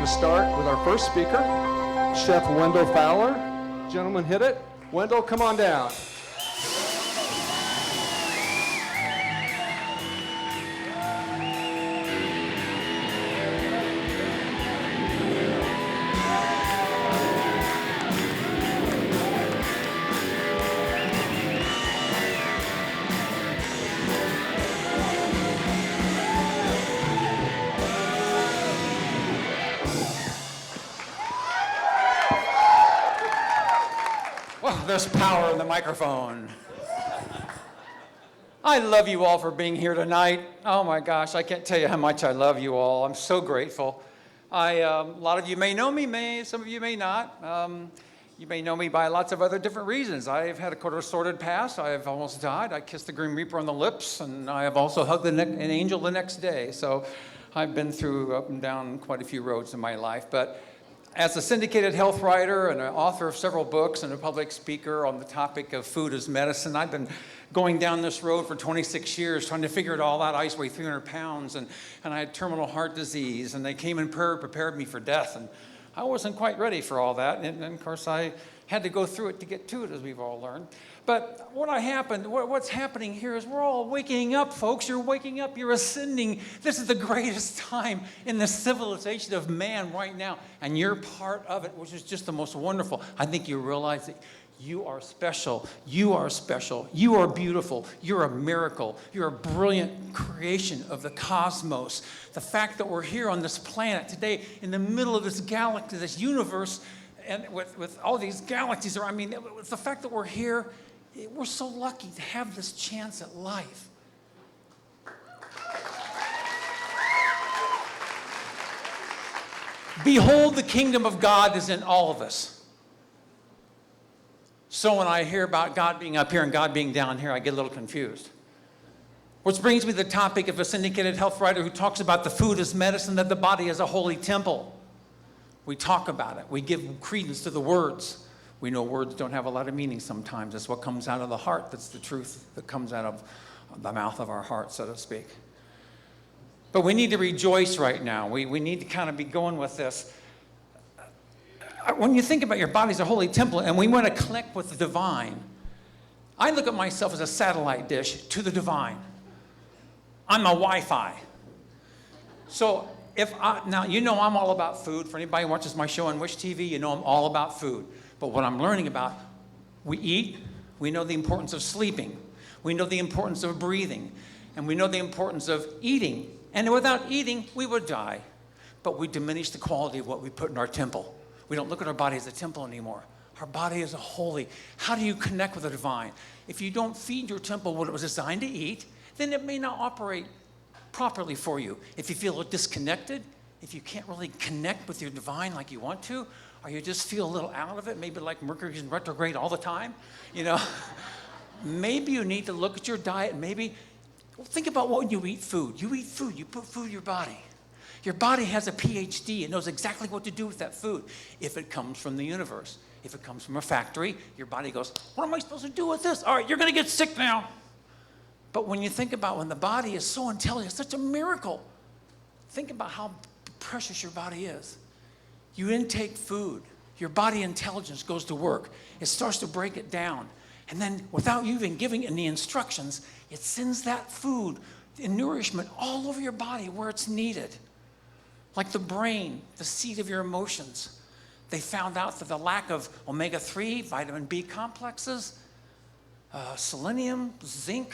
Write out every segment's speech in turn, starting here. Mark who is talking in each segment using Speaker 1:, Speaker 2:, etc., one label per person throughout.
Speaker 1: to start with our first speaker, Chef Wendell Fowler. Gentlemen, hit it. Wendell, come on down.
Speaker 2: There's power in the microphone. I love you all for being here tonight. Oh my gosh, I can't tell you how much I love you all. I'm so grateful. A lot of you may know me, some of you may not. You may know me by lots of other different reasons. I've had a sordid past. I have almost died. I kissed the Grim Reaper on the lips, and I have also hugged an angel the next day. So I've been through up and down quite a few roads in my life. But as a syndicated health writer and an author of several books and a public speaker on the topic of food as medicine, I've been going down this road for 26 years trying to figure it all out. I used to weigh 300 pounds and I had terminal heart disease, and they came and prepared me for death, and I wasn't quite ready for all that, and of course I had to go through it to get to it, as we've all learned. But what's happening here is we're all waking up, folks. You're waking up, you're ascending. This is the greatest time in the civilization of man right now, and you're part of it, which is just the most wonderful. I think you realize that you are special. You are special. You are beautiful. You're a miracle. You're a brilliant creation of the cosmos. The fact that we're here on this planet today in the middle of this galaxy, this universe, and with all these galaxies, with the fact that we're here, we're so lucky to have this chance at life. Behold, the kingdom of God is in all of us. So when I hear about God being up here and God being down here, I get a little confused. Which brings me to the topic of a syndicated health writer who talks about the food as medicine, that the body is a holy temple. We talk about it. We give credence to the words. We know words don't have a lot of meaning sometimes. That's what comes out of the heart. That's the truth that comes out of the mouth of our heart, so to speak. But we need to rejoice right now. We need to kind of be going with this. When you think about your body as a holy temple and we want to connect with the divine, I look at myself as a satellite dish to the divine. I'm a Wi-Fi. So now, you know I'm all about food. For anybody who watches my show on Wish TV, you know I'm all about food. But what I'm learning about, we eat, we know the importance of sleeping, we know the importance of breathing, and we know the importance of eating. And without eating, we would die. But we diminish the quality of what we put in our temple. We don't look at our body as a temple anymore. Our body is a holy. How do you connect with the divine? If you don't feed your temple what it was designed to eat, then it may not operate properly for you. If you feel disconnected, if you can't really connect with your divine like you want to, or you just feel a little out of it, maybe like Mercury's in retrograde all the time, maybe you need to look at your diet. Think about when you eat food. You eat food, you put food in your body. Your body has a PhD. It knows exactly what to do with that food. If it comes from the universe, if it comes from a factory, your body goes, what am I supposed to do with this? All right, you're going to get sick now. But when you think about when the body is so intelligent, it's such a miracle. Think about how precious your body is. You intake food. Your body intelligence goes to work. It starts to break it down. And then without you even giving it any instructions, it sends that food and nourishment all over your body where it's needed. Like the brain, the seat of your emotions. They found out that the lack of omega-3, vitamin B complexes, selenium, zinc,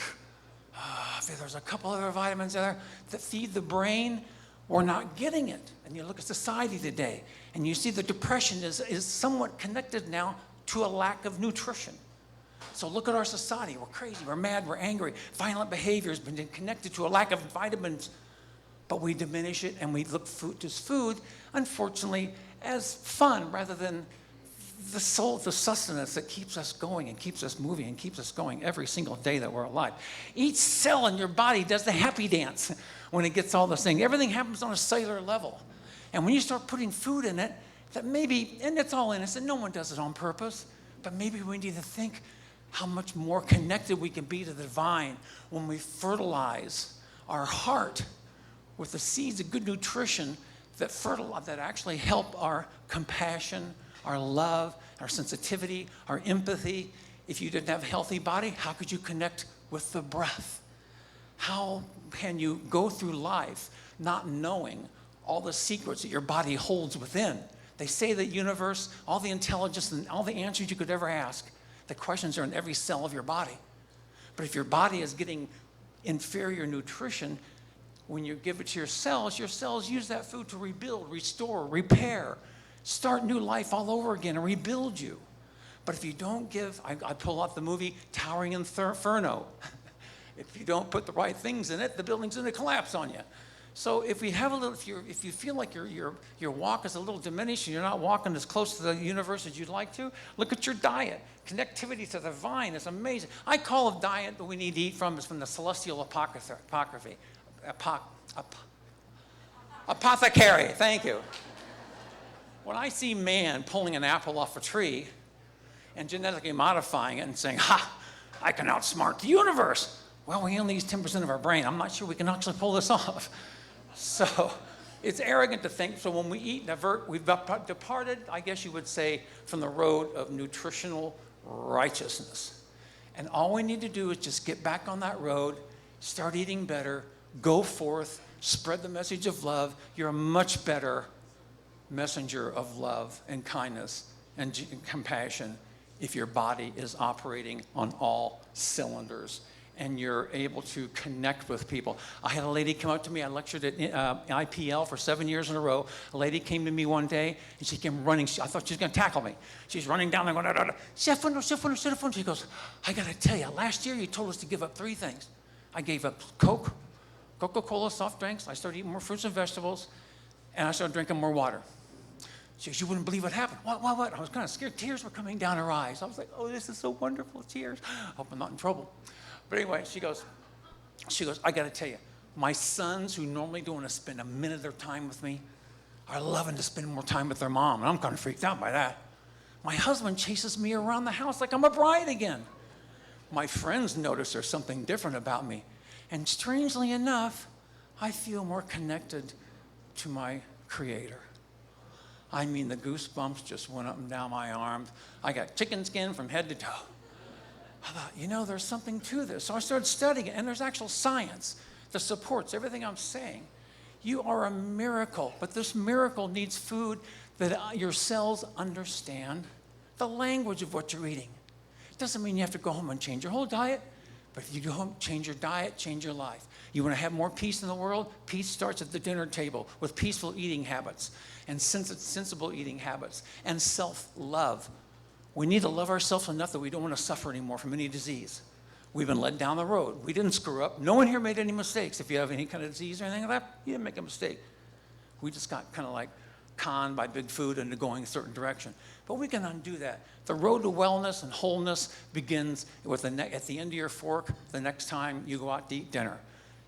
Speaker 2: there's a couple other vitamins there that feed the brain. We're not getting it. And you look at society today, and you see the depression is somewhat connected now to a lack of nutrition. So look at our society. We're crazy, we're mad, we're angry. Violent behavior has been connected to a lack of vitamins. But we diminish it, and we look to food, unfortunately, as fun rather than the sustenance that keeps us going and keeps us moving and keeps us going every single day that we're alive. Each cell in your body does the happy dance when it gets all those things. Everything happens on a cellular level. And when you start putting food in it, that maybe, and it's all innocent, no one does it on purpose, but maybe we need to think how much more connected we can be to the divine when we fertilize our heart with the seeds of good nutrition that actually help our compassion, our love, our sensitivity, our empathy. If you didn't have a healthy body, how could you connect with the breath? How can you go through life not knowing all the secrets that your body holds within? They say the universe, all the intelligence and all the answers you could ever ask, the questions are in every cell of your body. But if your body is getting inferior nutrition, when you give it to your cells use that food to rebuild, restore, repair, start new life all over again and rebuild you. But if you don't give, I pull out the movie Towering Inferno. If you don't put the right things in it, the building's going to collapse on you. So if you feel like your walk is a little diminished and you're not walking as close to the universe as you'd like to, look at your diet. Connectivity to the divine is amazing. I call a diet that we need to eat from is from the celestial apocryphy. Apothecary, thank you. When I see man pulling an apple off a tree and genetically modifying it and saying, ha, I can outsmart the universe. Well, we only use 10% of our brain. I'm not sure we can actually pull this off. So it's arrogant to think, so when we eat and avert, we've departed, I guess you would say, from the road of nutritional righteousness. And all we need to do is just get back on that road, start eating better, go forth, spread the message of love. You're a much better messenger of love and kindness and compassion if your body is operating on all cylinders and you're able to connect with people. I had a lady come up to me. I lectured at IPL for 7 years in a row. A lady came to me one day, and she came running. I thought she was going to tackle me. She's running down there going, da, da, da. Chef Wendell. She goes, I got to tell you, last year you told us to give up 3 things. I gave up Coke, Coca-Cola soft drinks. I started eating more fruits and vegetables, and I started drinking more water. She goes, you wouldn't believe what happened. What? I was kind of scared. Tears were coming down her eyes. I was like, oh, this is so wonderful, tears. I hope I'm not in trouble. But anyway, she goes, I got to tell you, my sons who normally don't want to spend a minute of their time with me are loving to spend more time with their mom, and I'm kind of freaked out by that. My husband chases me around the house like I'm a bride again. My friends notice there's something different about me. And strangely enough, I feel more connected to my Creator. I mean, the goosebumps just went up and down my arms. I got chicken skin from head to toe. I thought, there's something to this. So I started studying it, and there's actual science that supports everything I'm saying. You are a miracle, but this miracle needs food that your cells understand the language of what you're eating. It doesn't mean you have to go home and change your whole diet, but if you go home, change your diet, change your life. You want to have more peace in the world? Peace starts at the dinner table with peaceful eating habits and sensible eating habits and self-love. We need to love ourselves enough that we don't want to suffer anymore from any disease. We've been led down the road. We didn't screw up. No one here made any mistakes. If you have any kind of disease or anything like that, you didn't make a mistake. We just got kind of like conned by big food into going a certain direction. But we can undo that. The road to wellness and wholeness begins with at the end of your fork the next time you go out to eat dinner.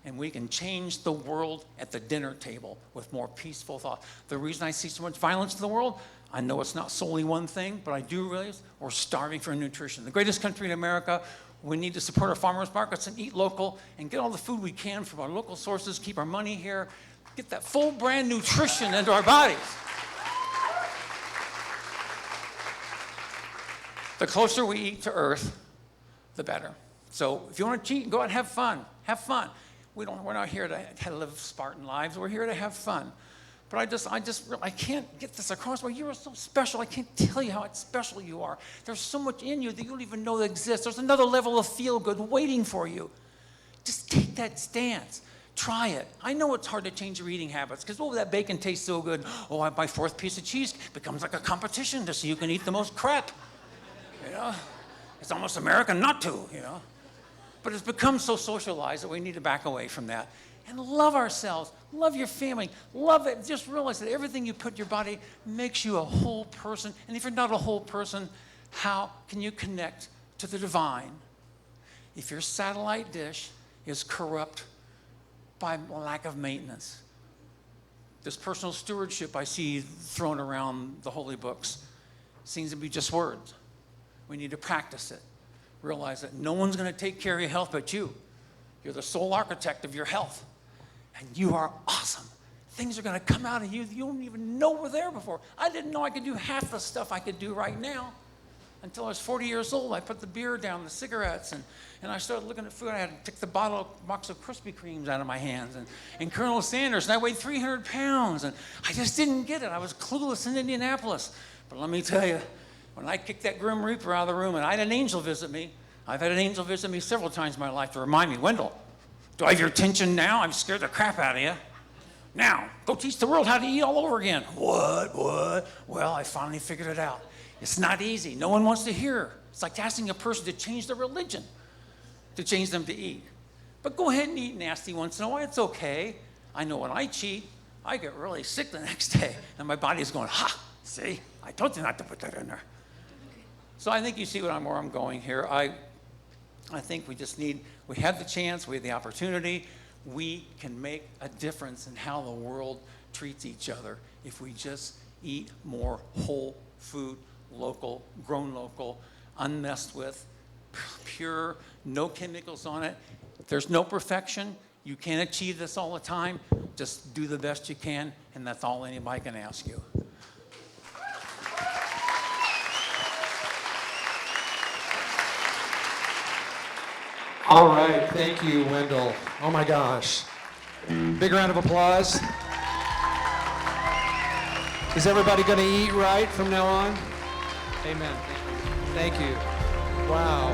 Speaker 2: And we can change the world at the dinner table with more peaceful thought. The reason I see so much violence in the world, I know it's not solely one thing, but I do realize we're starving for nutrition. The greatest country in America, we need to support our farmers markets and eat local and get all the food we can from our local sources, keep our money here, get that full brand nutrition into our bodies. The closer we eat to Earth, the better. So if you want to cheat, go out and have fun. Have fun. We're not here to live Spartan lives. We're here to have fun. But I can't get this across. Well, you are so special. I can't tell you how special you are. There's so much in you that you don't even know that exists. There's another level of feel-good waiting for you. Just take that stance. Try it. I know it's hard to change your eating habits because, that bacon tastes so good. Oh, my 4th piece of cheese becomes like a competition to see who can eat the most crap. It's almost American not to, But it's become so socialized that we need to back away from that and love ourselves, love your family, love it. Just realize that everything you put in your body makes you a whole person. And if you're not a whole person, how can you connect to the divine if your satellite dish is corrupt by lack of maintenance? This personal stewardship I see thrown around the holy books seems to be just words. We need to practice it. Realize that no one's going to take care of your health but you. You're the sole architect of your health. And you are awesome. things are going to come out of you that you don't even know were there before. I didn't know I could do half the stuff I could do right now until I was 40 years old. I put the beer down, the cigarettes, and I started looking at food. I had to take the box of Krispy Kremes out of my hands, and Colonel Sanders, and I weighed 300 pounds, and I just didn't get it. I was clueless in Indianapolis. But let me tell you, when I kicked that Grim Reaper out of the room and I had an angel visit me, I've had an angel visit me several times in my life to remind me, Wendell, do I have your attention now? I've scared the crap out of you. Now, go teach the world how to eat all over again. What? Well, I finally figured it out. It's not easy. No one wants to hear. It's like asking a person to change their religion, to change them to eat. But go ahead and eat nasty once in a while. It's okay. I know when I cheat, I get really sick the next day. And my body's going, ha, see? I told you not to put that in there. So I think you see where I'm going here. I think we have the chance, we have the opportunity. We can make a difference in how the world treats each other if we just eat more whole food, local, grown local, unmessed with, pure, no chemicals on it. There's no perfection. You can't achieve this all the time. Just do the best you can, and that's all anybody can ask you.
Speaker 1: All right, thank you, Wendell. Oh my gosh. Big round of applause. Is everybody going to eat right from now on? Amen. Thank you. Wow.